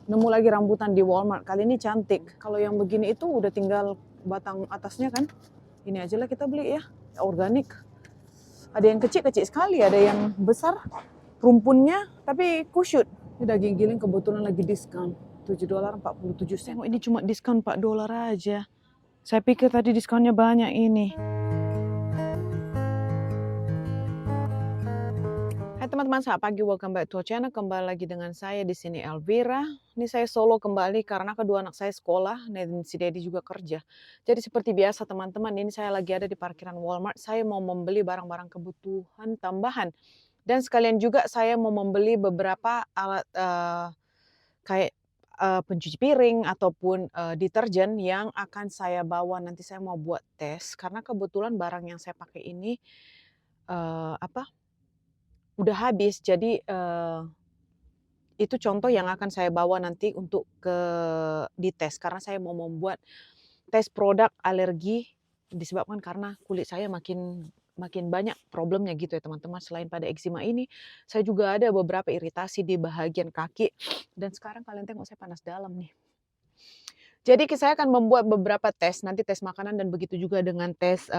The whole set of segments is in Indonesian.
Nemu lagi rambutan di Walmart. Kali ini cantik. Kalau yang begini itu udah tinggal batang atasnya kan. Ini aja lah kita beli ya. Organik. Ada yang kecil-kecil sekali, ada yang besar rumpunnya tapi kusyut. Ini daging giling kebetulan lagi diskon. $7.47. Oh, ini cuma diskon $4 aja. Saya pikir tadi diskonnya banyak ini. Hai teman-teman, selamat pagi. Welcome back to our channel. Kembali lagi dengan saya di sini Elvira. Ini saya solo kembali karena kedua anak saya sekolah dan si Dedi juga kerja. Jadi seperti biasa teman-teman, ini saya lagi ada di parkiran Walmart. Saya mau membeli barang-barang kebutuhan tambahan. Dan sekalian juga saya mau membeli beberapa alat kayak pencuci piring ataupun deterjen yang akan saya bawa. Nanti saya mau buat tes karena kebetulan barang yang saya pakai ini udah habis. Jadi itu contoh yang akan saya bawa nanti untuk dites karena saya mau membuat tes produk alergi disebabkan karena kulit saya makin banyak problemnya gitu ya teman-teman. Selain pada eczema ini, saya juga ada beberapa iritasi di bagian kaki dan sekarang kalian tengok saya panas dalam nih. Jadi saya akan membuat beberapa tes, nanti tes makanan dan begitu juga dengan tes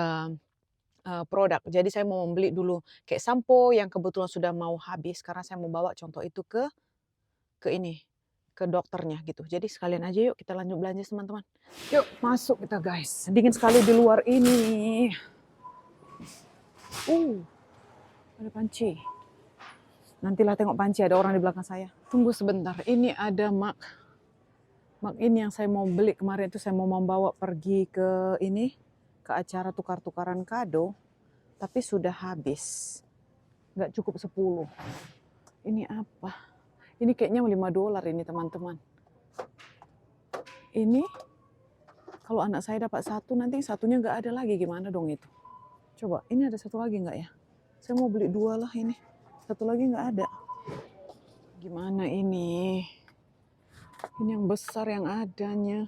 produk. Jadi saya mau membeli dulu kayak sampo yang kebetulan sudah mau habis karena saya mau bawa contoh itu ke dokternya gitu. Jadi sekalian aja yuk kita lanjut belanja teman-teman. Yuk masuk kita guys. Dingin sekali di luar ini. Ada panci. Nantilah tengok panci, ada orang di belakang saya. Tunggu sebentar. Ini ada mak ini yang saya mau beli kemarin itu, saya mau membawa pergi ke acara tukar-tukaran kado, tapi sudah habis. Nggak cukup 10. Ini apa? Ini kayaknya $5 ini teman-teman. Ini kalau anak saya dapat satu, nanti satunya nggak ada lagi, gimana dong itu? Coba, ini ada satu lagi nggak ya? Saya mau beli 2 lah ini. Satu lagi nggak ada. Gimana ini? Ini yang besar yang adanya.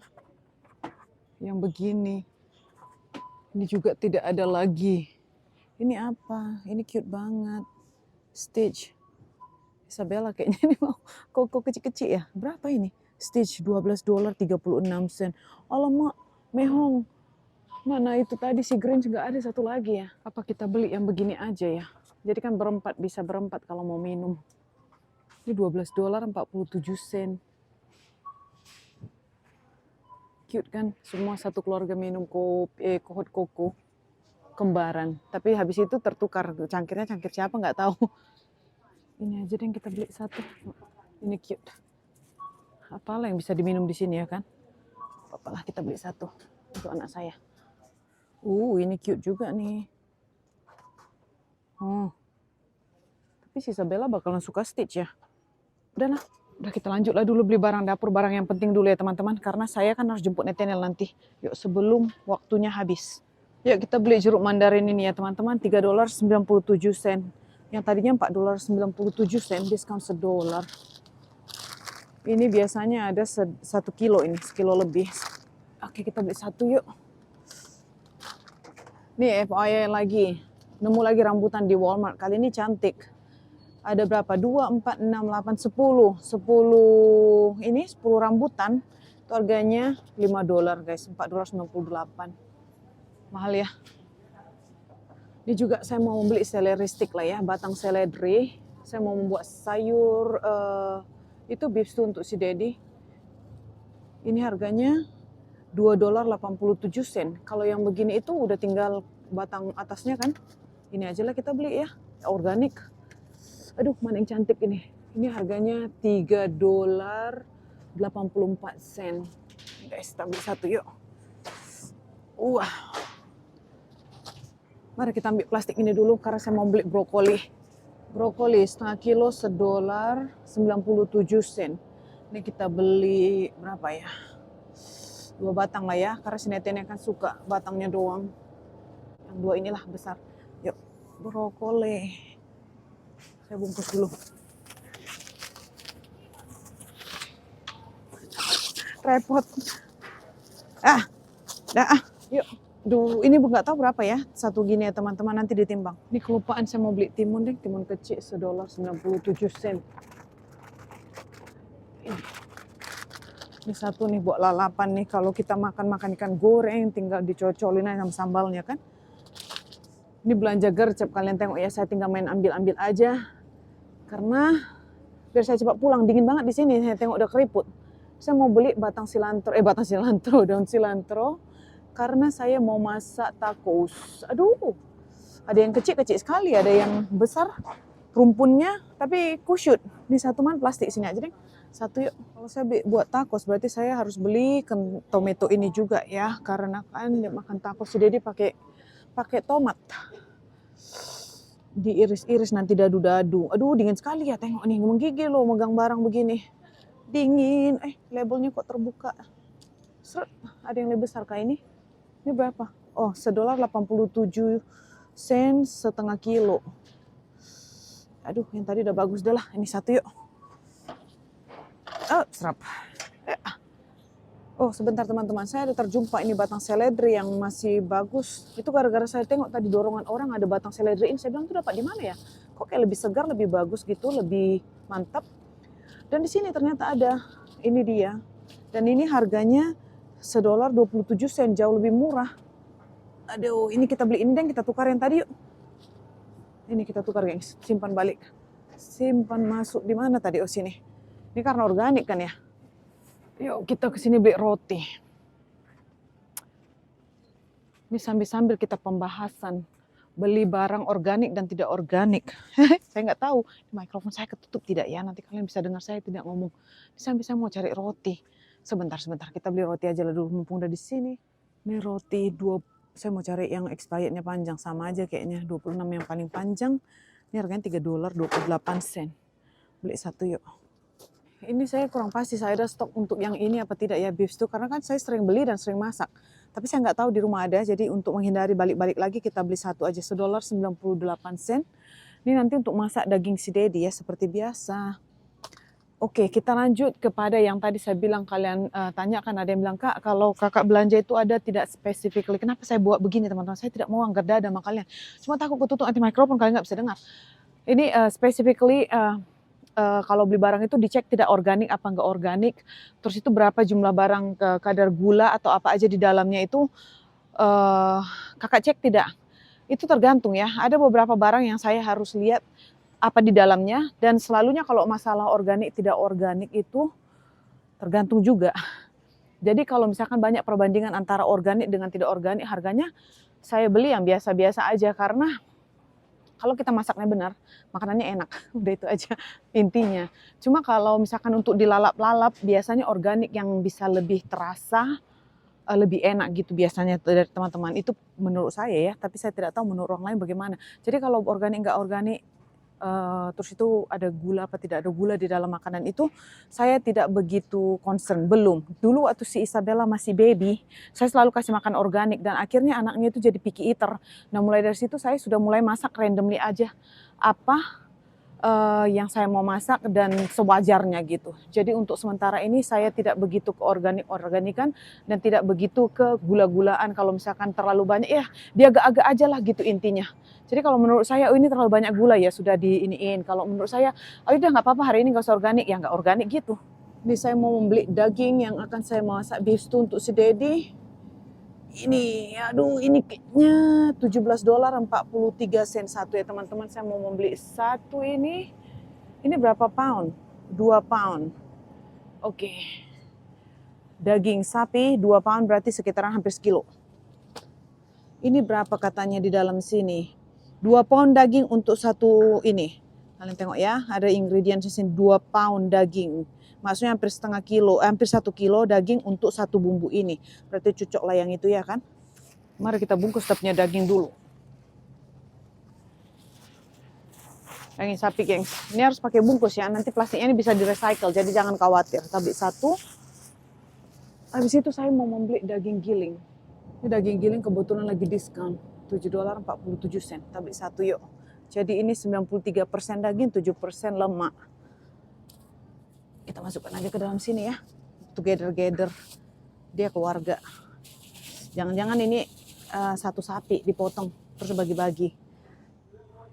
Yang begini. Ini juga tidak ada lagi. Ini apa? Ini cute banget. Stitch. Isabella kayaknya ini mau koko kecil-kecil ya. Berapa ini? Stitch $12.36. Alamak, mehong. Mana itu tadi si Grinch nggak ada satu lagi ya? Apa kita beli yang begini aja ya? Jadi kan bisa berempat kalau mau minum. Ini $12.47. Cute kan? Semua satu keluarga minum hot coco kembaran. Tapi habis itu tertukar. Cangkirnya cangkir siapa nggak tahu. Ini aja deh yang kita beli satu. Ini cute. Apalah yang bisa diminum di sini ya kan? Apalah kita beli satu untuk anak saya. Ini cute juga nih. Tapi si Isabella bakalan suka Stitch ya. Udah kita lanjutlah dulu beli barang dapur, barang yang penting dulu ya teman-teman. Karena saya kan harus jemput Nathaniel nanti. Yuk sebelum waktunya habis. Yuk kita beli jeruk mandarin ini ya teman-teman. $3.97. Yang tadinya $4.97, diskon $1. Ini biasanya ada 1 kilo ini, 1 kilo lebih. Oke kita beli satu yuk. Nih FYI lagi, nemu lagi rambutan di Walmart. Kali ini cantik. Ada berapa? 2, 4, 6, 8, 10. 10 rambutan. Itu harganya $5 guys, $4.98. Mahal ya. Ini juga saya mau membeli seledri stick lah ya, batang seledri. Saya mau membuat sayur itu beef stew untuk si Dedi. Ini harganya $2.87. Kalau yang begini itu udah tinggal batang atasnya kan. Ini aja lah kita beli ya, organik. Aduh, mana yang cantik ini. Ini harganya $3.84. Guys, kita beli satu yuk. Mari kita ambil plastik ini dulu karena saya mau beli brokoli. Brokoli setengah kilo $1.97. Ini kita beli berapa ya? 2 batang lah ya, karena si Nathan kan suka batangnya doang. Yang 2 inilah besar. Yuk, brokoli. Saya bungkus dulu. Repot. Yuk. Ini nggak tahu berapa ya, satu gini ya teman-teman, nanti ditimbang. Ini kelupaan saya mau beli timun deh, timun kecil $1.97. Ini satu nih buat lalapan nih. Kalau kita makan ikan goreng tinggal dicocolin aja sama sambalnya kan. Ini belanja gercep, kalian tengok ya, saya tinggal main ambil-ambil aja. Karena biar saya cepat pulang, dingin banget di sini, saya tengok udah keriput. Saya mau beli daun cilantro, karena saya mau masak tacos. Aduh, ada yang kecil-kecil sekali, ada yang besar rumpunnya, tapi kusyut. Ini satu man plastik sini aja deh. Satu yuk. Kalau saya buat tacos, berarti saya harus beli tomato ini juga ya, karena kan dia makan tacos jadi dia pakai tomat. Diiris-iris nanti dadu-dadu. Aduh, dingin sekali ya, tengok nih, menggigil loh megang barang begini. Dingin. Labelnya kok terbuka. Seret, ada yang lebih besar kayak ini. Ini berapa? Oh, $1.87 setengah kilo. Aduh, yang tadi udah bagus dah lah. Ini satu yuk. Oh, serap. Oh, sebentar teman-teman, saya ada terjumpa ini batang seledri yang masih bagus. Itu gara-gara saya tengok tadi dorongan orang ada batang seledri ini. Saya bilang itu dapat di mana ya? Kok kayak lebih segar, lebih bagus gitu, lebih mantap. Dan di sini ternyata ada. Ini dia. Dan ini harganya $1.27, jauh lebih murah. Aduh, ini kita beli ini dan kita tukar yang tadi yuk. Ini kita tukar, gengs. Simpan balik. Simpan masuk di mana tadi? Oh, sini. Ini karena organik kan ya? Yuk kita kesini beli roti. Ini sambil-sambil kita pembahasan beli barang organik dan tidak organik. Saya nggak tahu mikrofon saya ketutup tidak ya. Nanti kalian bisa dengar saya tidak ngomong. Sambil saya mau cari roti. Sebentar kita beli roti aja dulu mumpung udah di sini. Ini roti saya mau cari yang expirednya panjang, sama aja kayaknya 26 yang paling panjang. Ini harganya $3.28. Beli satu yuk. Ini saya kurang pasti saya ada stok untuk yang ini apa tidak ya, beef stew, karena kan saya sering beli dan sering masak. Tapi saya nggak tahu di rumah ada, jadi untuk menghindari balik-balik lagi kita beli satu aja, $1.98. Ini nanti untuk masak daging si Dedi ya, seperti biasa. Oke, kita lanjut kepada yang tadi saya bilang kalian tanyakan, ada yang bilang, Kak, kalau kakak belanja itu ada tidak specifically. Kenapa saya buat begini teman-teman? Saya tidak mau angkat dada sama kalian. Cuma takut ketutup anti mikrofon, kalian nggak bisa dengar. Ini specifically kalau beli barang itu dicek tidak organik apa enggak organik, terus itu berapa jumlah barang, kadar gula atau apa aja di dalamnya itu kakak cek tidak. Itu tergantung ya, ada beberapa barang yang saya harus lihat apa di dalamnya, dan selalunya kalau masalah organik tidak organik itu tergantung juga. Jadi kalau misalkan banyak perbandingan antara organik dengan tidak organik, harganya saya beli yang biasa-biasa aja, karena kalau kita masaknya benar, makanannya enak. Udah itu aja intinya. Cuma kalau misalkan untuk dilalap-lalap, biasanya organik yang bisa lebih terasa, lebih enak gitu biasanya dari teman-teman. Itu menurut saya ya, tapi saya tidak tahu menurut orang lain bagaimana. Jadi kalau organik nggak organik, terus itu ada gula apa tidak ada gula di dalam makanan itu, saya tidak begitu concern, belum. Dulu waktu si Isabella masih baby, saya selalu kasih makan organik dan akhirnya anaknya itu jadi picky eater. Nah mulai dari situ saya sudah mulai masak randomly aja apa yang saya mau masak dan sewajarnya gitu. Jadi untuk sementara ini saya tidak begitu ke organikan dan tidak begitu ke gula-gulaan. Kalau misalkan terlalu banyak ya dia agak-agak aja lah gitu intinya. Jadi kalau menurut saya oh ini terlalu banyak gula ya sudah diiniin. Kalau menurut saya oh udah nggak apa-apa hari ini nggak usah organik ya nggak organik gitu. Ini saya mau membeli daging yang akan saya masak beef stew untuk si Dedi. Ini, aduh ini kayaknya $17.43 satu ya teman-teman. Saya mau membeli satu ini. Ini berapa pound? 2 pound. Oke. Daging sapi 2 pound berarti sekitaran hampir sekilo. Ini berapa katanya di dalam sini? 2 pound daging untuk satu ini. Kalian tengok ya, ada ingredients di sini 2 pound daging. Maksudnya hampir setengah kilo, hampir 1 kilo daging untuk satu bumbu ini. Berarti cocok lah yang itu ya kan. Mari kita bungkus dapatnya daging dulu. Daging sapi gengs. Ini harus pakai bungkus ya, nanti plastiknya ini bisa direcycle, jadi jangan khawatir. Kita beli satu. Habis itu saya mau membeli daging giling. Ini daging giling kebetulan lagi diskon. $7.47. Kita beli satu yuk. Jadi ini 93% daging, 7% lemak. Kita masukkan aja ke dalam sini ya. Together. Dia keluarga. Jangan-jangan ini satu sapi dipotong terus bagi-bagi.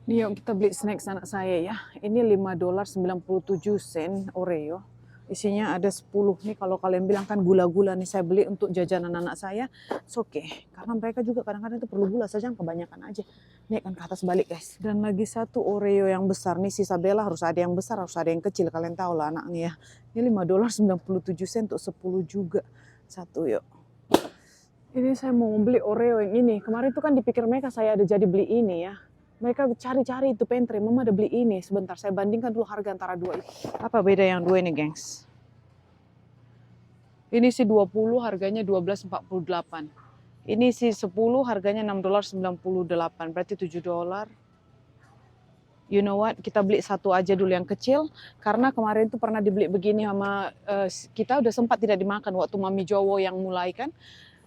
Ini yuk kita beli snack anak saya ya. Ini $5.97 Oreo. Isinya ada 10. Nih kalau kalian bilang kan gula-gula nih saya beli untuk jajanan anak saya. It's okay. Karena mereka juga kadang-kadang itu perlu gula saja, kebanyakan aja. Nih kan ke atas balik guys. Dan lagi satu Oreo yang besar. Nih si Isabella harus ada yang besar, harus ada yang kecil. Kalian tahu lah anaknya ya. Ini $5.97 untuk 10 juga. Satu yuk. Ini saya mau beli Oreo yang ini. Kemarin itu kan dipikir mereka saya ada jadi beli ini ya. Mereka cari-cari itu pantry, mama ada beli ini. Sebentar, saya bandingkan dulu harga antara dua itu. Apa beda yang dua ini, gengs? Ini sih 20, harganya 12,48. Ini sih 10, harganya $6.98. Berarti $7. You know what? Kita beli satu aja dulu yang kecil. Karena kemarin tuh pernah dibeli begini sama kita udah sempat tidak dimakan waktu Mami Jowo yang mulai kan.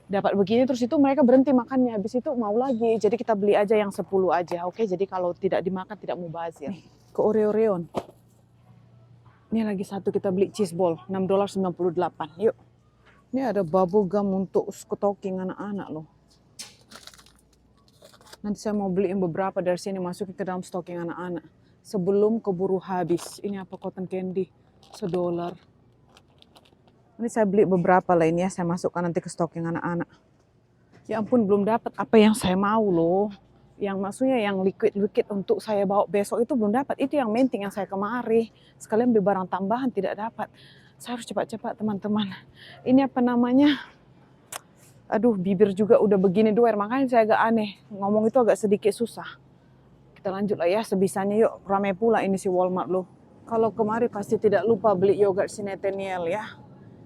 Dapat begini terus itu mereka berhenti makannya, habis itu mau lagi, jadi kita beli aja yang 10 aja, oke? Jadi kalau tidak dimakan tidak mubazir. Ke Oreo-Oreon. Ini lagi satu kita beli cheese ball, $6.98. Yuk. Ini ada bubble gum untuk stocking anak-anak loh. Nanti saya mau beliin beberapa dari sini masukin ke dalam stocking anak-anak sebelum keburu habis. Ini apa, cotton candy, $1. Ini saya beli beberapa lah ini ya, saya masukkan nanti ke stocking anak-anak. Ya ampun, belum dapat apa yang saya mau loh. Yang maksudnya yang liquid untuk saya bawa besok itu belum dapat. Itu yang main thing yang saya kemari. Sekalian beli barang tambahan tidak dapat. Saya harus cepat-cepat teman-teman. Ini apa namanya? Aduh, bibir juga udah begini doer, makanya saya agak aneh. Ngomong itu agak sedikit susah. Kita lanjut lah ya, sebisanya yuk. Ramai pula ini si Walmart loh. Kalau kemari pasti tidak lupa beli yogurt si Nathaniel ya.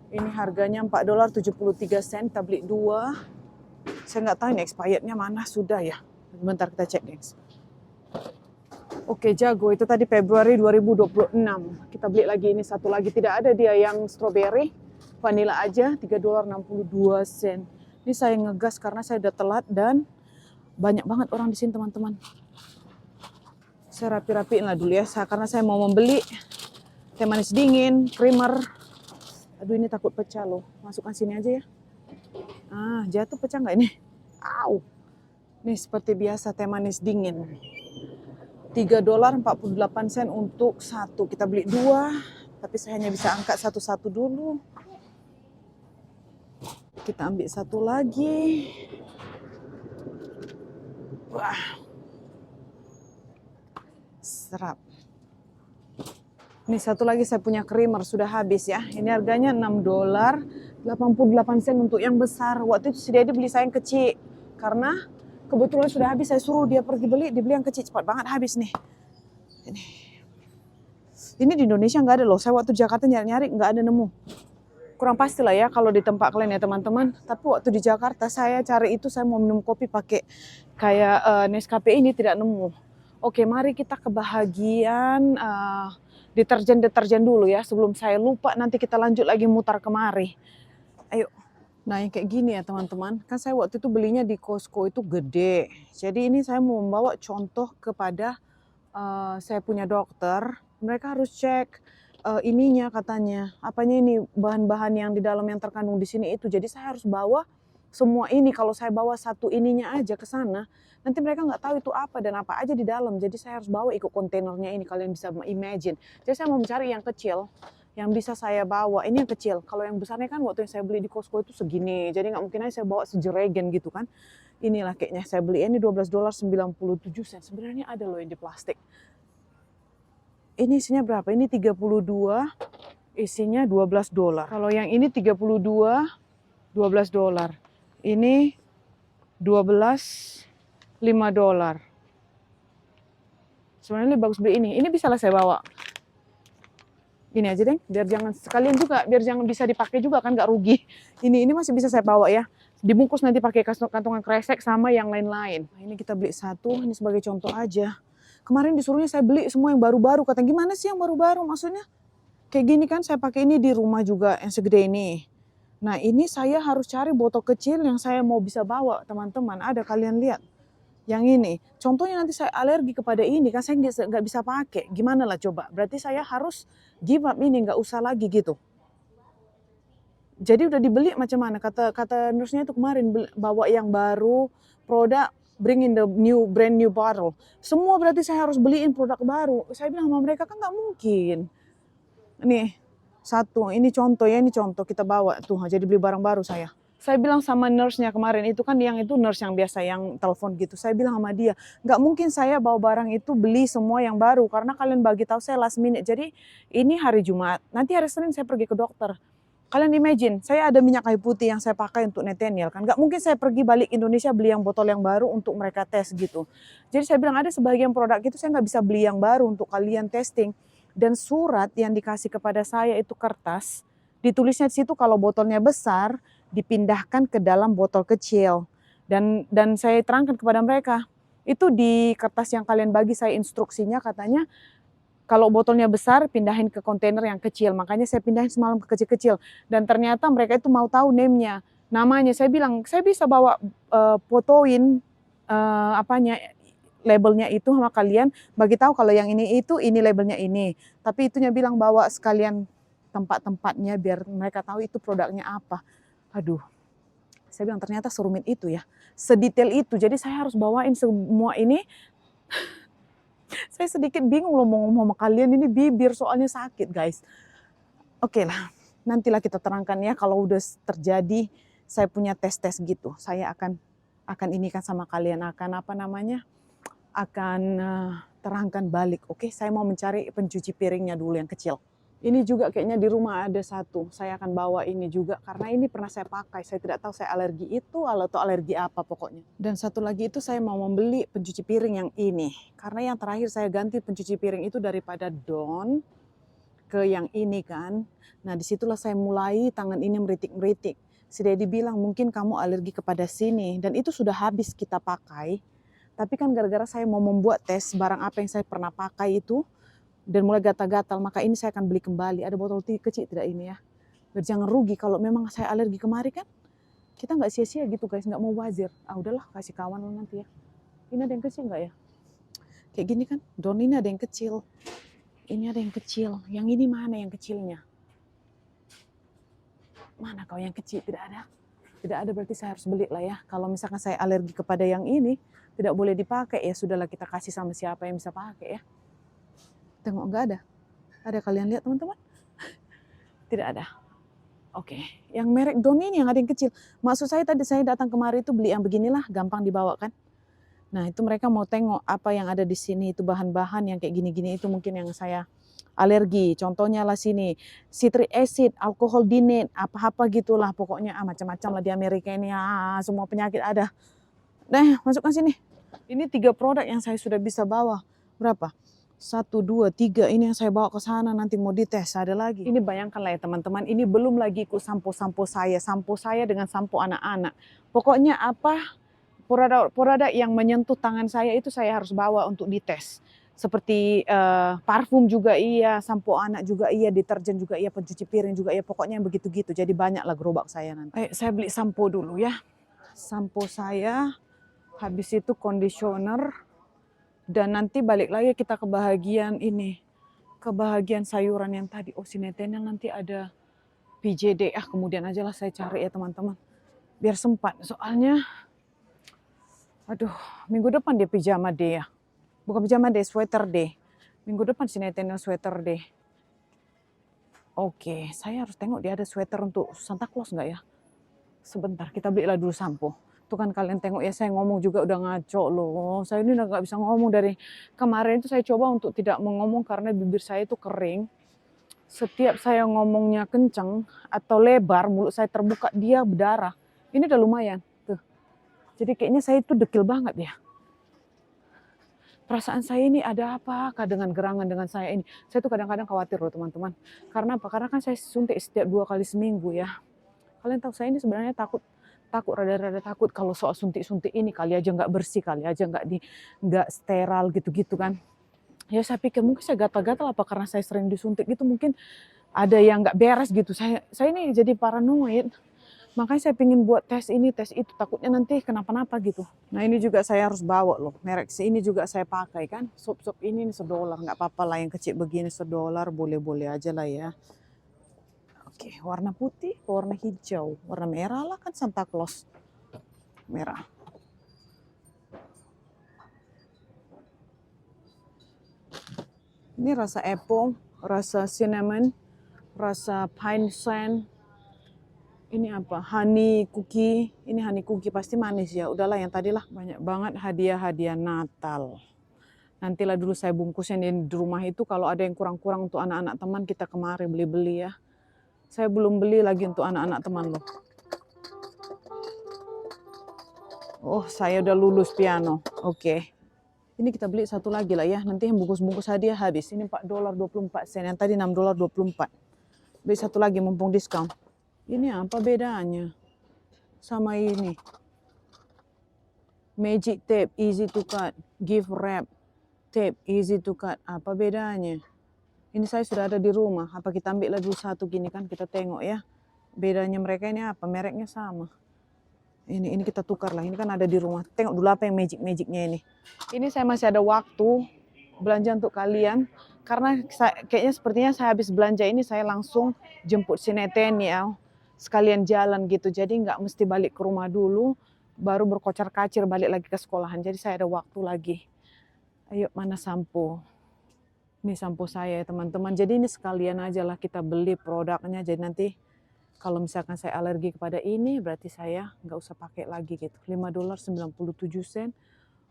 Ini harganya $4.73, kita beli 2. Saya nggak tahu ini expirednya mana, sudah ya. Bentar kita cek guys. Oke, jago itu tadi Februari 2026. Kita beli lagi ini satu lagi, tidak ada dia yang strawberry. Vanilla aja, $3.62. Ini saya ngegas karena saya udah telat dan banyak banget orang di sini teman-teman. Saya rapi-rapiin lah dulu ya, karena saya mau membeli teh manis dingin, creamer. Aduh ini takut pecah loh, masukkan sini aja ya. Ah, jatuh pecah nggak ini? Au. Nih seperti biasa teh manis dingin. $3.48 untuk satu. Kita beli 2, tapi saya hanya bisa angkat satu-satu dulu. Kita ambil satu lagi. Wah. Serap. Ini satu lagi saya punya creamer sudah habis ya. Ini harganya $6.88 untuk yang besar. Waktu itu si Dedi beli saya yang kecil. Karena kebetulan sudah habis, saya suruh dia pergi beli, dibeli yang kecil, cepat banget habis nih. Ini di Indonesia nggak ada loh. Saya waktu Jakarta nyari-nyari nggak ada nemu. Kurang pasti lah ya kalau di tempat kalian ya teman-teman. Tapi waktu di Jakarta saya cari itu, saya mau minum kopi pakai kayak Nescafe ini tidak nemu. Oke, mari kita ke bahagian deterjen dulu ya. Sebelum saya lupa nanti kita lanjut lagi mutar kemari. Ayo. Nah yang kayak gini ya teman-teman. Kan saya waktu itu belinya di Costco itu gede. Jadi ini saya mau membawa contoh kepada saya punya dokter. Mereka harus cek ininya katanya. Apanya ini bahan-bahan yang di dalam yang terkandung di sini itu. Jadi saya harus bawa semua ini. Kalau saya bawa satu ininya aja ke sana, nanti mereka nggak tahu itu apa dan apa aja di dalam. Jadi saya harus bawa ikut kontainernya ini. Kalian bisa imagine. Jadi saya mau mencari yang kecil, yang bisa saya bawa. Ini yang kecil. Kalau yang besarnya kan waktu yang saya beli di Costco itu segini. Jadi nggak mungkin aja saya bawa sejeregen gitu kan. Inilah kayaknya saya beli. Ini $12.97. Sebenarnya ada loh yang di plastik. Ini isinya berapa? Ini 32, isinya $12. Kalau yang ini 32, $12. Ini 12, $5. Sebenarnya lebih bagus beli ini. Ini bisa lah saya bawa. Ini aja deh, biar jangan sekalian juga, biar jangan bisa dipakai juga kan nggak rugi. Ini masih bisa saya bawa ya. Dibungkus nanti pakai kantongan kresek sama yang lain-lain. Nah, ini kita beli satu, ini sebagai contoh aja. Kemarin disuruhnya saya beli semua yang baru-baru. Katanya gimana sih yang baru-baru maksudnya? Kayak gini kan saya pakai ini di rumah juga yang segede ini. Nah ini saya harus cari botol kecil yang saya mau bisa bawa teman-teman. Ada kalian lihat. Yang ini. Contohnya nanti saya alergi kepada ini kan saya nggak bisa pakai. Gimana lah coba. Berarti saya harus give up ini, nggak usah lagi gitu. Jadi udah dibeli macam mana? Kata nurse-nya itu kemarin bawa yang baru, produk bring in the brand new bottle. Semua berarti saya harus beliin produk baru. Saya bilang sama mereka kan nggak mungkin. Nih, Satu, ini contoh ya, ini contoh kita bawa tuh, jadi beli barang baru saya. Saya bilang sama nurse-nya kemarin, itu kan yang itu nurse yang biasa yang telepon gitu. Saya bilang sama dia, nggak mungkin saya bawa barang itu beli semua yang baru karena kalian bagi tahu saya last minute. Jadi ini hari Jumat, nanti hari Senin saya pergi ke dokter. Kalian imagine, saya ada minyak kayu putih yang saya pakai untuk Nathaniel kan. Gak mungkin saya pergi balik Indonesia beli yang botol yang baru untuk mereka tes gitu. Jadi saya bilang ada sebagian produk itu saya nggak bisa beli yang baru untuk kalian testing. Dan surat yang dikasih kepada saya itu kertas, ditulisnya di situ kalau botolnya besar, dipindahkan ke dalam botol kecil. Dan saya terangkan kepada mereka, itu di kertas yang kalian bagi saya instruksinya katanya, kalau botolnya besar, pindahin ke kontainer yang kecil. Makanya saya pindahin semalam ke kecil-kecil. Dan ternyata mereka itu mau tahu name-nya, namanya. Saya bilang, saya bisa bawa fotoin labelnya itu sama kalian, bagi tahu kalau yang ini itu, ini labelnya ini. Tapi itunya bilang bawa sekalian tempat-tempatnya biar mereka tahu itu produknya apa. Aduh, saya bilang ternyata serumit itu ya, sedetail itu. Jadi saya harus bawain semua ini. Saya sedikit bingung loh mau ngomong sama kalian, ini bibir soalnya sakit guys. Oke lah, nantilah kita terangkan ya kalau udah terjadi saya punya tes-tes gitu. Saya akan ini kan sama kalian, akan akan terangkan balik. Oke, saya mau mencari pencuci piringnya dulu yang kecil. Ini juga kayaknya di rumah ada satu. Saya akan bawa ini juga karena ini pernah saya pakai. Saya tidak tahu saya alergi itu atau alergi apa pokoknya. Dan satu lagi itu saya mau membeli pencuci piring yang ini. Karena yang terakhir saya ganti pencuci piring itu daripada Dawn ke yang ini kan. Nah disitulah saya mulai tangan ini meritik-meritik. Si Dedi bilang mungkin kamu alergi kepada sini. Dan itu sudah habis kita pakai. Tapi kan gara-gara saya mau membuat tes barang apa yang saya pernah pakai itu. Dan mulai gatal-gatal, maka ini saya akan beli kembali. Ada botol kecil tidak ini ya. Biar jangan rugi, kalau memang saya alergi kemarin kan, kita nggak sia-sia gitu guys, nggak mau wazir. Ah udahlah, kasih kawan lo nanti ya. Ini ada yang kecil nggak ya? Kayak gini kan, Don ini ada yang kecil. Ini ada yang kecil, yang ini mana yang kecilnya? Mana kau yang kecil? Tidak ada. Tidak ada berarti saya harus beli lah ya. Kalau misalkan saya alergi kepada yang ini, tidak boleh dipakai ya sudahlah kita kasih sama siapa yang bisa pakai ya. Tengok nggak ada. Ada kalian lihat teman-teman? Tidak ada. Oke, yang merek Dawn ini yang ada yang kecil. Maksud saya tadi saya datang kemari itu beli yang beginilah, gampang dibawa kan. Nah itu mereka mau tengok apa yang ada di sini, itu bahan-bahan yang kayak gini-gini itu mungkin yang saya alergi. Contohnya lah sini, citric acid, alkohol dinate, apa-apa gitulah pokoknya macam-macam lah di Amerika ini, semua penyakit ada. Nah masukkan sini. Ini 3 produk yang saya sudah bisa bawa. Berapa? 1, 2, 3 ini yang saya bawa ke sana nanti mau dites ada lagi. Ini bayangkanlah ya teman-teman, ini belum lagi ikut sampo saya dengan sampo anak-anak. Pokoknya apa produk yang menyentuh tangan saya itu saya harus bawa untuk dites. Seperti parfum juga iya, sampo anak juga iya, deterjen juga iya, pencuci piring juga iya, pokoknya yang begitu-gitu. Jadi banyak lah gerobak saya nanti. Saya beli sampo dulu ya. Sampo saya, habis itu conditioner. Dan nanti balik lagi kita ke bahagian ini. Ke bahagian sayuran yang tadi. Oh si Nathaniel nanti ada PJD. Kemudian aja lah saya cari ya teman-teman. Biar sempat. Soalnya, aduh minggu depan dia pijama day ya. Bukan pijama day, sweater day. Minggu depan si Nathaniel sweater day. Oke, saya harus tengok dia ada sweater untuk Santa Claus nggak ya? Sebentar, kita belilah dulu sampo. Tuh kan kalian tengok ya, saya ngomong juga udah ngaco loh. Saya ini udah gak bisa ngomong dari kemarin itu saya coba untuk tidak mengomong karena bibir saya itu kering. Setiap saya ngomongnya kenceng atau lebar, mulut saya terbuka, dia berdarah. Ini udah lumayan. Tuh. Jadi kayaknya saya itu dekil banget ya. Perasaan saya ini ada apakah dengan gerangan dengan saya ini. Saya tuh kadang-kadang khawatir loh teman-teman. Karena apa? Karena kan saya suntik setiap 2 kali seminggu ya. Kalian tahu saya ini sebenarnya takut rada-rada takut kalau soal suntik-suntik ini, kali aja nggak bersih, kali aja nggak sterile gitu-gitu kan. Ya saya pikir mungkin saya gatal-gatal apa karena saya sering disuntik gitu, mungkin ada yang nggak beres gitu. Saya ini jadi paranoid. Makanya saya pengen buat tes ini, tes itu, takutnya nanti kenapa-napa gitu. Nah ini juga saya harus bawa loh, merek ini juga saya pakai kan. Sop-sop ini $1, nggak apa-apa lah yang kecil begini $1, boleh-boleh aja lah ya. Oke, warna putih, warna hijau, warna merah lah kan Santa Claus. Merah. Ini rasa apple, rasa cinnamon, rasa pine sand. Ini apa? Honey cookie. Ini honey cookie pasti manis ya. Udahlah yang tadi lah. Banyak banget hadiah-hadiah Natal. Nantilah dulu saya bungkusnya di rumah itu. Kalau ada yang kurang-kurang untuk anak-anak teman, kita kemari beli-beli ya. Saya belum beli lagi untuk anak-anak teman loh. Oh, saya udah lulus piano. Oke. Ini kita beli satu lagi lah ya. Nanti yang bungkus-bungkus hadiah habis. Ini $4.24. Yang tadi $6.24. Beli satu lagi mumpung diskon. Ini apa bedanya sama ini? Magic tape, easy to cut. Gift wrap, tape, easy to cut. Apa bedanya? Ini saya sudah ada di rumah. Apa kita ambil lah dulu satu gini kan? Kita tengok ya. Bedanya mereka ini apa? Mereknya sama. Ini kita tukar lah. Ini kan ada di rumah. Tengok dulu apa yang magic-magicnya ini. Ini saya masih ada waktu belanja untuk kalian. Karena kayaknya sepertinya saya habis belanja ini saya langsung jemput si Neten ya. Sekalian jalan gitu. Jadi nggak mesti balik ke rumah dulu. Baru berkocar-kacir balik lagi ke sekolahan. Jadi saya ada waktu lagi. Ayo mana sampo. Ini sampo saya ya teman-teman. Jadi ini sekalian aja lah kita beli produknya. Jadi nanti kalau misalkan saya alergi kepada ini, berarti saya nggak usah pakai lagi gitu. $5.97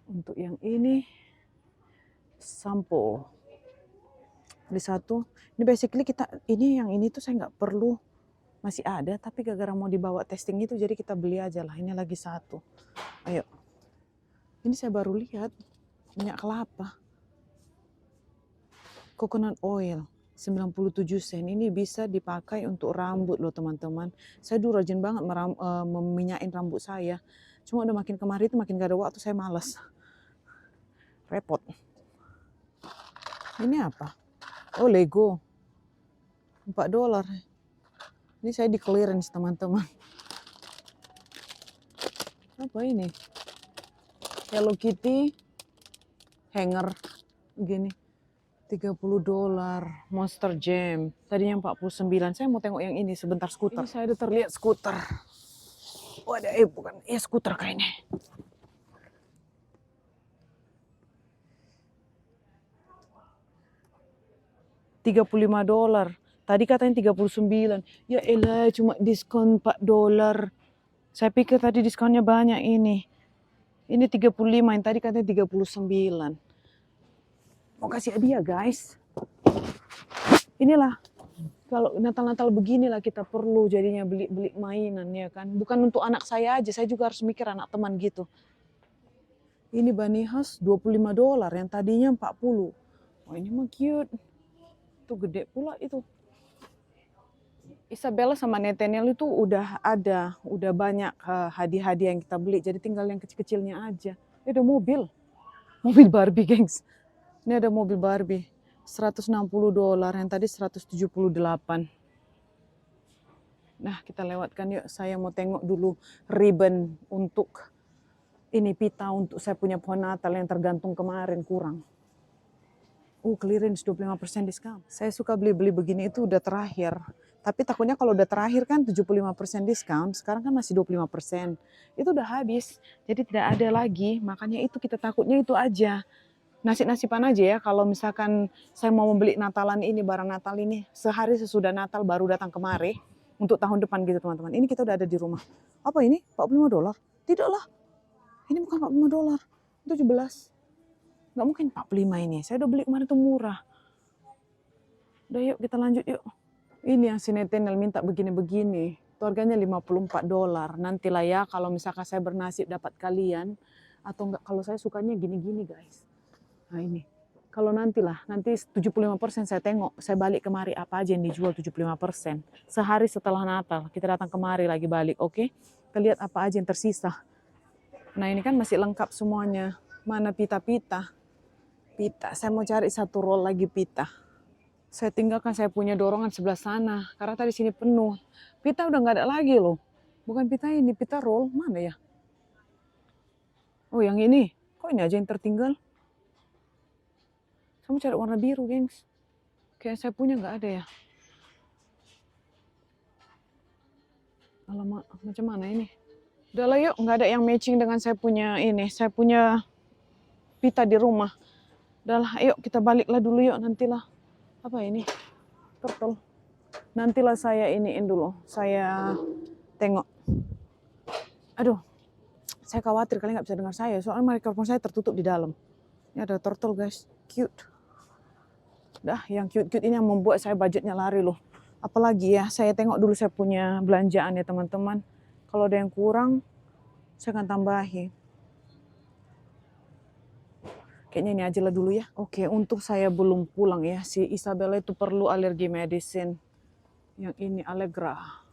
untuk yang ini. Sampo. Beli satu. Ini basically yang ini tuh saya nggak perlu. Masih ada, tapi gara-gara mau dibawa testing itu, jadi kita beli aja lah. Ini lagi satu. Ayo. Ini saya baru lihat. Minyak kelapa. Coconut oil. 97 sen. Ini bisa dipakai untuk rambut loh teman-teman. Saya dulu rajin banget meminyakin rambut saya. Cuma udah makin kemari itu makin gak ada waktu, saya malas. Repot. Ini apa? Oh Lego. $4. Ini saya di clearance teman-teman. Apa ini? Hello Kitty. Hanger. Gini. $30. Monster Jam. Tadinya 49. Saya mau tengok yang ini sebentar, skuter. Ini saya udah terlihat skuter. Oh ada bukan. Ya skuter kayaknya. $35. Tadi katanya 39. Ya elah cuma diskon $4. Saya pikir tadi diskonnya banyak ini. Ini 35, yang tadi katanya 39. Mau kasih hadiah guys. Inilah kalau Natal-Natal beginilah kita perlu jadinya beli mainan ya kan. Bukan untuk anak saya aja, saya juga harus mikir anak teman gitu. Ini Bunny House $25 yang tadinya 40. Oh ini mah cute. Itu gede pula itu. Isabella sama Nathaniel itu udah banyak hadiah-hadiah yang kita beli. Jadi tinggal yang kecil-kecilnya aja. Ini ada mobil Barbie gengs. Ini ada mobil Barbie, $160, yang tadi 178. Nah kita lewatkan yuk, saya mau tengok dulu ribbon untuk ini pita untuk saya punya pohon Natal yang tergantung kemarin kurang. Clearance 25% diskon. Saya suka beli-beli begini itu udah terakhir. Tapi takutnya kalau udah terakhir kan 75% diskon, sekarang kan masih 25%. Itu udah habis, jadi tidak ada lagi, makanya itu kita takutnya itu aja. Nasib-nasiban aja ya kalau misalkan saya mau membeli Natalan ini, barang Natal ini sehari sesudah Natal baru datang kemari untuk tahun depan gitu teman-teman. Ini kita udah ada di rumah. Apa ini? $45? Tidaklah. Ini bukan $45. Itu 17. Nggak mungkin 45 ini. Saya udah beli kemarin itu murah. Udah yuk kita lanjut yuk. Ini yang si Nathaniel minta begini-begini. Itu harganya $54. Nantilah ya kalau misalkan saya bernasib dapat kalian. Atau enggak kalau saya sukanya gini-gini guys. Nah ini, kalau nanti 75% saya tengok, saya balik kemari apa aja yang dijual 75%. Sehari setelah Natal, kita datang kemari lagi balik, oke? Kita lihat apa aja yang tersisa. Nah ini kan masih lengkap semuanya. Mana pita-pita? Pita, saya mau cari satu roll lagi pita. Saya tinggalkan saya punya dorongan sebelah sana, karena tadi sini penuh. Pita udah nggak ada lagi loh. Bukan pita ini, pita roll, mana ya? Oh yang ini, kok ini aja yang tertinggal? Saya mau cari warna biru, gengs. Kayak saya punya nggak ada ya. Alamak, macam mana ini? Udah lah yuk, nggak ada yang matching dengan saya punya ini. Saya punya pita di rumah. Udah lah, yuk kita baliklah dulu yuk, nantilah. Apa ini? Turtle. Nantilah saya iniin dulu. Saya tengok. Aduh, saya khawatir kalian nggak bisa dengar saya. Soalnya mikrofon saya tertutup di dalam. Ini ada turtle guys, cute. Dah, yang cute-cute ini yang membuat saya budgetnya lari loh. Apalagi ya, saya tengok dulu saya punya belanjaan ya teman-teman. Kalau ada yang kurang, saya akan tambahin. Kayaknya ini aja lah dulu ya. Oke, untuk saya belum pulang ya. Si Isabella itu perlu alergi medicine. Yang ini Allegra.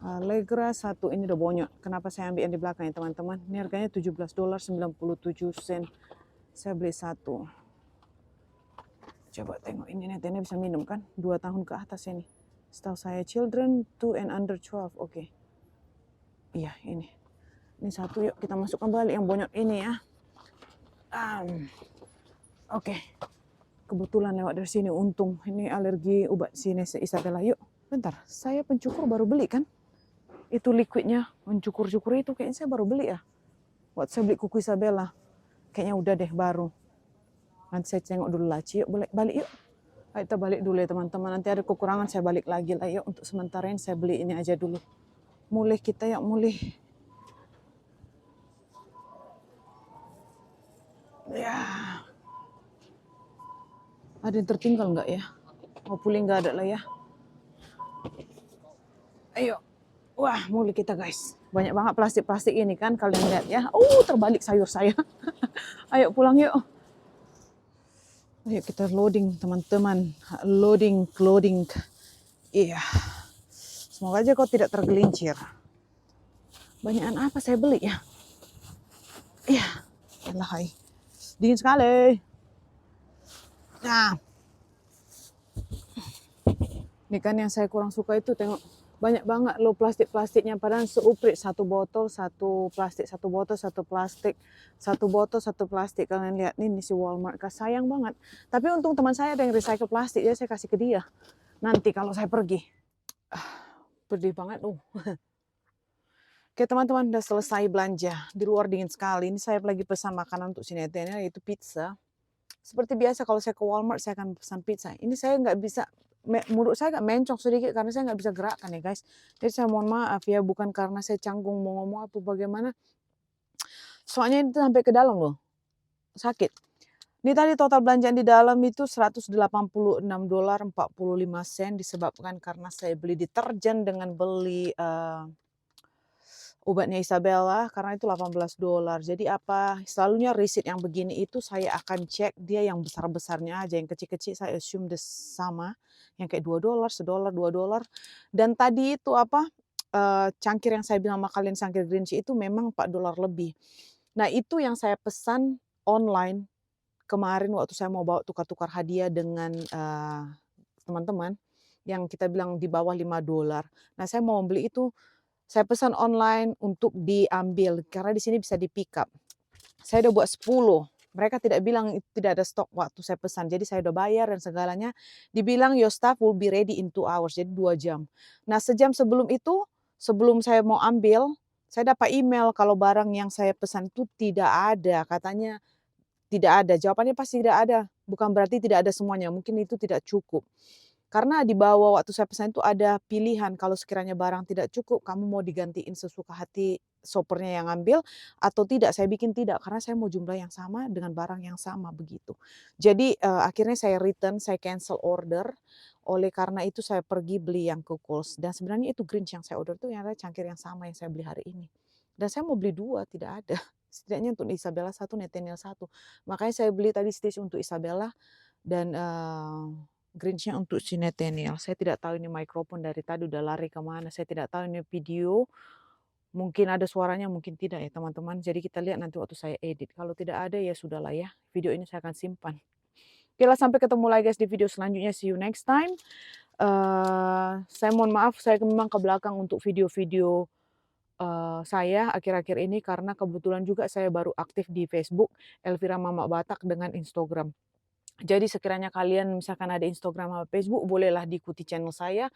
Allegra satu, ini udah bonyok. Kenapa saya ambil yang di belakang ya teman-teman? Ini harganya $17.97. Saya beli satu. Coba tengok ini netennya bisa minum kan? 2 tahun ke atas ini. Setahu saya children 2 and under 12. Oke. Iya ini. Ini satu, yuk kita masukkan balik yang bonyok ini ya. Oke. Kebetulan lewat dari sini, untung. Ini alergi obat sini Isabella. Yuk, bentar. Saya pencukur baru beli kan? Itu liquidnya, mencukur-cukur itu kayaknya saya baru beli ya. Waktu saya beli kuku Isabella. Kayaknya udah deh baru. Nanti saya tengok dulu laci, yuk balik yuk. Ayo kita balik dulu ya teman-teman. Nanti ada kekurangan saya balik lagi lah. Yuk untuk sementara ini saya beli ini aja dulu. Mulih kita ya, mulih. Ya. Ada yang tertinggal nggak ya? Mau pulih nggak ada lah ya. Ayo. Wah, mulih kita guys. Banyak banget plastik-plastik ini kan, kalian lihat ya. Terbalik sayur saya. Ayo pulang yuk. Ayo kita loading teman-teman. Loading. Iya. Semoga aja kau tidak tergelincir. Banyakan apa saya beli ya? Iya. Hai. Dingin sekali. Nah. Ini kan yang saya kurang suka itu, tengok. Banyak banget loh plastik-plastiknya. Padahal seuprit, satu botol, satu plastik, satu botol, satu plastik. Satu botol, satu plastik. Kalian lihat ini si Walmart. Sayang banget. Tapi untung teman saya ada yang recycle plastik. Jadi saya kasih ke dia. Nanti kalau saya pergi. Pedih banget. Oke teman-teman, udah selesai belanja. Di luar dingin sekali. Ini saya lagi pesan makanan untuk sinetenya, yaitu pizza. Seperti biasa kalau saya ke Walmart, saya akan pesan pizza. Ini saya nggak bisa, mulut saya agak mencong sedikit karena saya nggak bisa gerakkan ya guys. Jadi saya mohon maaf ya, bukan karena saya canggung mau ngomong apa bagaimana. Soalnya itu sampai ke dalam loh, sakit. Ini tadi total belanjaan di dalam itu $186.45 disebabkan karena saya beli deterjen dengan beli obatnya Isabella karena itu $18. Jadi apa, selalunya receipt yang begini itu saya akan cek dia yang besar-besarnya aja, yang kecil-kecil saya assume sama, yang kayak $2, $1, $2. Dan tadi itu apa, cangkir yang saya bilang sama kalian, cangkir green tea itu memang $4 lebih. Nah itu yang saya pesan online kemarin waktu saya mau bawa tukar-tukar hadiah dengan teman-teman, yang kita bilang di bawah $5. Nah saya mau beli itu, saya pesan online untuk diambil karena di sini bisa di-pick up. Saya udah buat 10. Mereka tidak bilang tidak ada stok waktu saya pesan. Jadi saya udah bayar dan segalanya. Dibilang your staff will be ready in 2 hours. Jadi 2 jam. Nah sejam sebelum itu, sebelum saya mau ambil, saya dapat email kalau barang yang saya pesan itu tidak ada. Katanya tidak ada. Jawabannya pasti tidak ada. Bukan berarti tidak ada semuanya. Mungkin itu tidak cukup. Karena di bawah waktu saya pesan itu ada pilihan, kalau sekiranya barang tidak cukup, kamu mau digantiin sesuka hati shopper-nya yang ngambil atau tidak. Saya bikin tidak, karena saya mau jumlah yang sama dengan barang yang sama begitu. Jadi akhirnya saya return, saya cancel order. Oleh karena itu saya pergi beli yang ke Kohl's. Dan sebenarnya itu Grinch yang saya order itu yang ada cangkir yang sama yang saya beli hari ini. Dan saya mau beli 2, tidak ada. Setidaknya untuk Isabella 1, Nathaniel 1. Makanya saya beli tadi Stitch untuk Isabella dan Grinch-nya untuk si Nathaniel. Saya tidak tahu ini mikrofon dari tadi udah lari kemana. Saya tidak tahu ini video. Mungkin ada suaranya, mungkin tidak ya teman-teman. Jadi kita lihat nanti waktu saya edit. Kalau tidak ada ya sudahlah ya. Video ini saya akan simpan. Oke lah, sampai ketemu lagi guys di video selanjutnya. See you next time. Saya mohon maaf, saya memang ke belakang untuk video-video saya akhir-akhir ini karena kebetulan juga saya baru aktif di Facebook Elvira Mama Batak dengan Instagram. Jadi sekiranya kalian misalkan ada Instagram atau Facebook, bolehlah diikuti channel saya.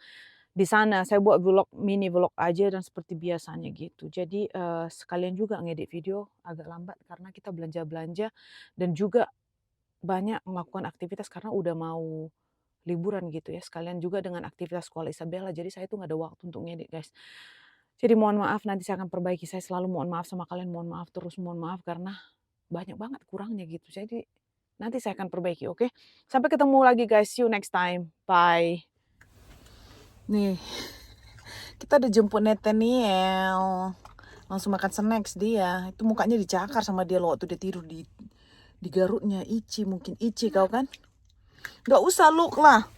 Di sana saya buat vlog, mini vlog aja dan seperti biasanya gitu. Jadi sekalian juga ngedit video agak lambat karena kita belanja-belanja dan juga banyak melakukan aktivitas karena udah mau liburan gitu ya, sekalian juga dengan aktivitas sekolah Isabella, jadi saya tuh nggak ada waktu untuk ngedit guys. Jadi mohon maaf, nanti saya akan perbaiki, saya selalu mohon maaf sama kalian, mohon maaf terus, mohon maaf karena banyak banget kurangnya gitu, jadi nanti saya akan perbaiki, oke? Sampai ketemu lagi guys, see you next time, bye. Nih, kita udah jemput Nathaniel, langsung makan snacks dia, itu mukanya dicakar sama dia loh waktu dia tidur di garutnya. Ici, mungkin Ici kau kan? Gak usah look lah,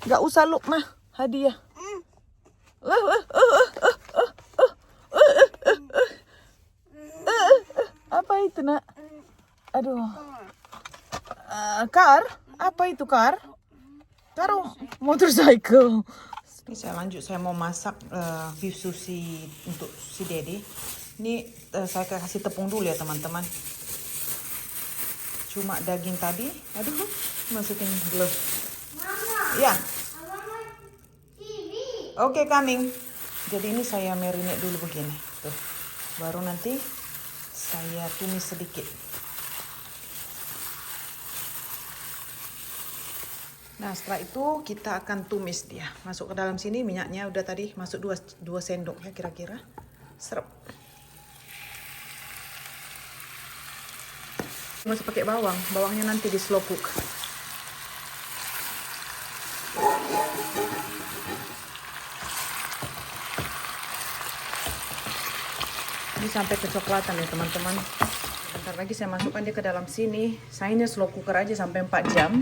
gak usah look mah, hadiah. Apa itu nak? Aduh, kar? Apa itu kar? Taruh motorcycle. Ini saya lanjut, saya mau masak beef sushi untuk si Dedi. Ini saya kasih tepung dulu ya teman-teman. Cuma daging tadi, aduh, masukin glove. Ya. Oke, coming. Jadi ini saya marinate dulu begini, tuh. Baru nanti saya tumis sedikit. Nah setelah itu kita akan tumis dia. Masuk ke dalam sini, minyaknya udah tadi masuk 2 sendok ya kira-kira. Serep. Masih pakai bawang, bawangnya nanti di slow cook. Ini sampai kecoklatan ya teman-teman. Bentar lagi saya masukkan dia ke dalam sini. Saya ini slow cooker aja sampai 4 jam.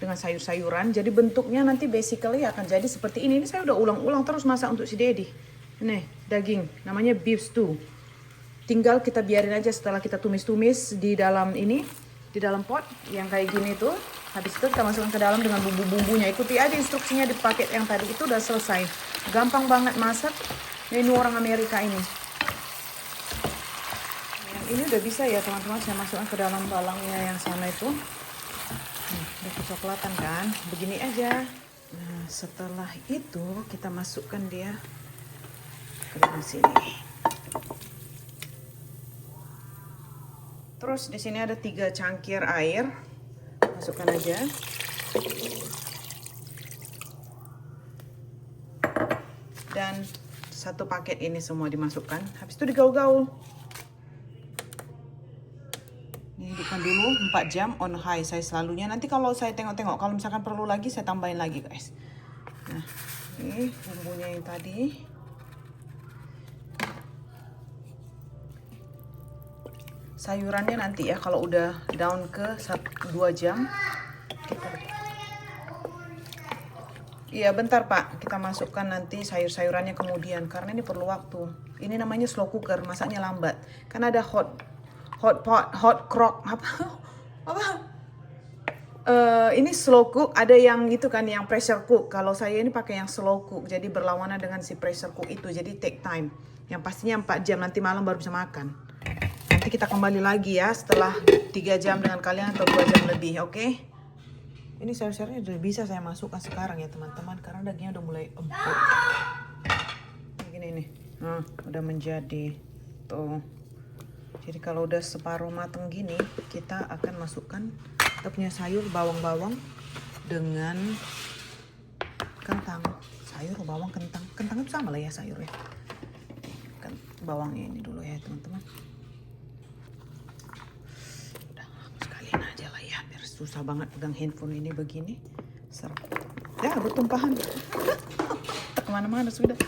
Dengan sayur-sayuran, jadi bentuknya nanti basically akan jadi seperti ini. Ini saya udah ulang-ulang terus masak untuk si Dedi. Ini daging, namanya beef stew. Tinggal kita biarin aja setelah kita tumis-tumis di dalam ini, di dalam pot yang kayak gini tuh. Habis itu kita masukkan ke dalam dengan bumbu-bumbunya. Ikuti aja instruksinya di paket yang tadi itu udah selesai. Gampang banget masak. Ini orang Amerika ini. Yang ini udah bisa ya teman-teman, saya masukkan ke dalam balangnya yang sana itu. Udah kecoklatan kan, begini aja. Nah setelah itu kita masukkan dia ke dalam sini. Terus di sini ada 3 cangkir air, masukkan aja. Dan 1 paket ini semua dimasukkan. Habis itu digaul-gaul. Hidupkan dulu 4 jam on high saya selalunya. Nanti kalau saya tengok-tengok, kalau misalkan perlu lagi saya tambahin lagi guys. Nah ini bumbunya yang tadi. Sayurannya nanti ya kalau udah down ke 2 jam. Iya bentar Pak, kita masukkan nanti sayur-sayurannya kemudian. Karena ini perlu waktu. Ini namanya slow cooker, masaknya lambat. Karena ada hot pot, hot crock, apa? Ini slow cook, ada yang itu kan yang pressure cook. Kalau saya ini pakai yang slow cook, jadi berlawanan dengan si pressure cook itu, jadi take time. Yang pastinya 4 jam, nanti malam baru bisa makan. Nanti kita kembali lagi ya setelah 3 jam dengan kalian atau 2 jam lebih, oke? Ini sayur-sayurnya udah bisa saya masukkan sekarang ya teman-teman, karena dagingnya udah mulai empuk. Begini nih, nah udah menjadi tuh. Jadi kalau udah separuh mateng gini, kita akan masukkan kita punya sayur bawang-bawang dengan kentang. Sayur bawang kentang. Kentang itu sama lah ya sayur ya. Kan bawangnya ini dulu ya teman-teman. Udah sekalian aja lah ya, biar susah banget pegang handphone ini begini. Serap. Ya bertumpahan. Kemana-mana sudah.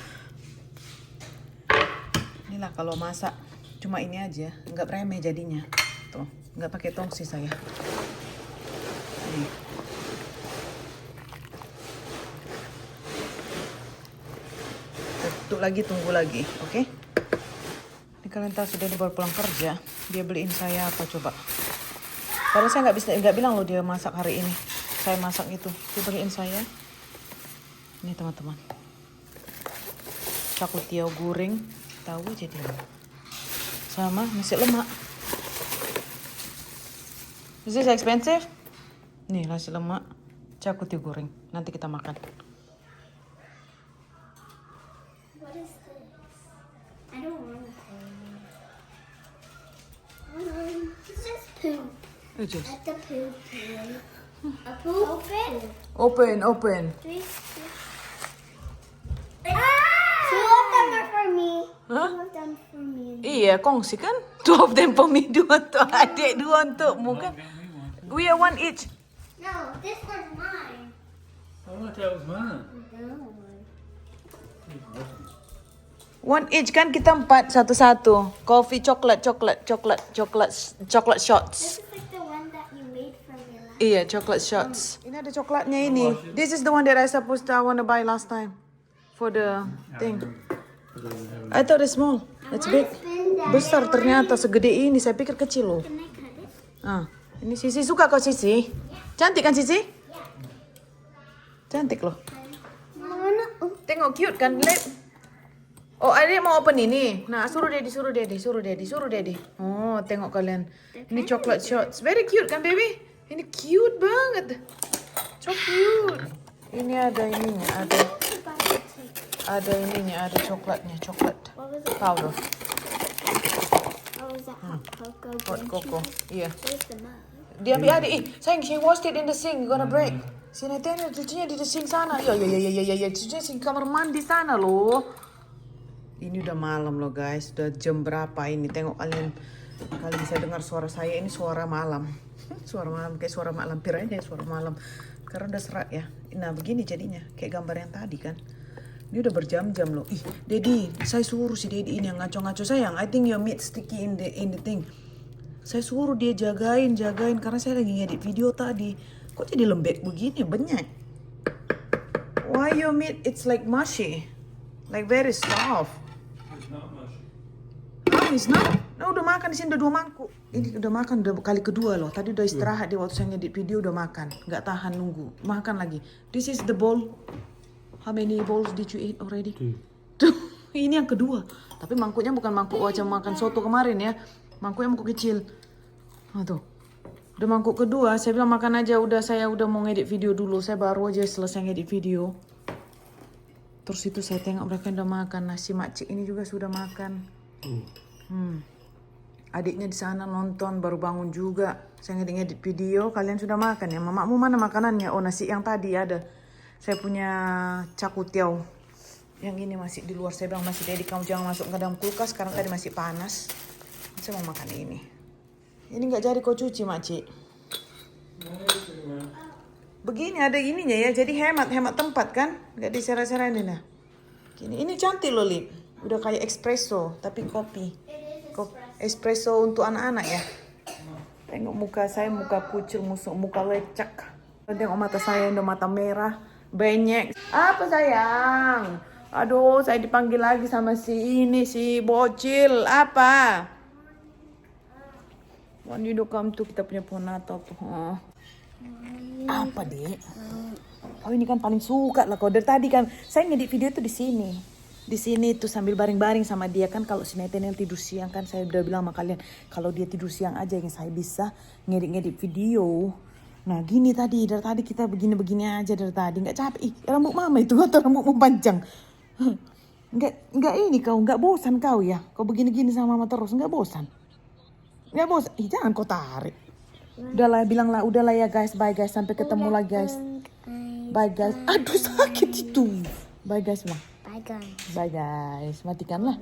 Inilah kalau masak. Cuma ini aja, nggak remeh jadinya. Tuh, nggak pakai tongsi saya. Nih. Tutup lagi, tunggu lagi, oke? Ini kalian tahu sudah baru pulang kerja, dia beliin saya apa coba? Padahal saya nggak bilang loh dia masak hari ini. Saya masak itu, dia beliin saya. Ini teman-teman, cakutiau goreng, tahu aja dia. Sama nasi lemak. Is this expensive? Nih nasi lemak, cakutiau goreng. Nanti kita makan. What is this? I don't want to. It's just poo. Just. At the poo. Open. Open. Three. Two of them are for me. Huh? Two of them for me. Iya, kongsi kan? 2 of them for me, 2 untuk adik, 2 untukmu kan? We are 1 each. No, this one's mine. Oh, that was mine. No. 1 each kan kita 4 satu-satu. Coffee, chocolate shots. This is like the one that you made for me last. Iya, chocolate shots. Ini ada coklatnya ini. This is the one that I supposed to I want to buy last time for the thing. I thought it's small. It's big. Spin that. Besar ternyata segede ini. Saya pikir kecil loh. Can I cut it? Ah, ini Sisi suka kok Sisi. Cantik kan Sisi? Cantik loh. Mana? Oh, Tengok cute kan, Lip? Oh, adik mau open ini. Nah, suruh Daddy. Oh, tengok kalian. Ini chocolate shots. Very cute kan, baby? Ini cute banget. So cute. Ini ada ininya, ada ininya, ada coklatnya, coklat what was it? powder. Oh, was that hot cocoa? Hot green cocoa. tea? Iya. Where's the mug? Dia ambil adik. Sayang, she washed it in the sink. Gonna break. Sini, tengok cucinya di sink sana. Ya. Cucinya sink kamar mandi sana loh. Ini udah malam loh guys, udah jam berapa ini? Tengok kalian bisa dengar suara saya, ini suara malam. Suara malam, kayak suara mak lampir aja, suara malam. Karena udah serak ya. Nah begini jadinya, kayak gambar yang tadi kan. Ini udah berjam-jam loh. Ih, Daddy, saya suruh si Daddy ini yang ngaco-ngaco sayang. I think your meat sticky in the thing. Saya suruh dia jagain karena saya lagi ngedit video tadi. Kok jadi lembek begini, banyak. Why your meat it's like mushy? Like very soft. It's not much. Habis nah, udah makan di sini udah 2 mangkuk. Ini udah makan udah kali kedua loh. Tadi udah istirahat dia waktu saya ngedit video udah makan, nggak tahan nunggu, makan lagi. This is the bowl. How many bowls did you eat already? 2. Tuh, ini yang kedua. Tapi mangkuknya bukan mangkuk macam makan soto kemarin ya. Mangkuknya mangkuk kecil. Nah tuh. Udah mangkuk kedua, saya bilang makan aja saya udah mau ngedit video dulu. Saya baru aja selesai ngedit video. Terus itu saya tengok mereka udah makan. Nasi makcik ini juga sudah makan. Adiknya di sana nonton, baru bangun juga. Saya ngedit video, kalian sudah makan ya. Mamamu mana makanannya? Oh, nasi yang tadi ada. Saya punya cakutiau. Yang ini masih di luar. Saya bilang masih Daddy, kamu jangan masuk ke dalam kulkas karena tadi masih panas. Saya mau makan ini. Ini nggak jadi kau cuci, makcik. Begini ada ininya ya, jadi hemat tempat kan, nggak disera-serain nah. Gini, ini cantik loh Lip, udah kayak espresso tapi kopi. Espresso untuk anak-anak ya. Tengok muka saya, muka kucil, muka lecak. Tengok mata saya, udah mata merah, benyek. Apa sayang? Aduh, saya dipanggil lagi sama si bocil. Apa? When you do come to kita punya pohon Natal tuh. Apa dek? Oh ini kan paling suka lah kau dari tadi kan. Saya ngedit video tuh di sini tuh sambil baring-baring sama dia kan. Kalau si Nathan tidur siang kan saya udah bilang sama kalian kalau dia tidur siang aja yang saya bisa ngedit video. Nah gini tadi dari tadi kita begini aja dari tadi nggak capek. Ih rambut mama itu atau rambutmu panjang? Nggak ini kau nggak bosan kau ya? Kau begini-gini sama mama terus nggak bosan? Nggak bosan? Ih jangan kau tarik. Udahlah bilanglah udahlah ya guys, bye guys, sampai ketemu lagi guys. Bye guys. Aduh sakit itu. Bye guys mah. Bye guys. Bye guys. Matikanlah.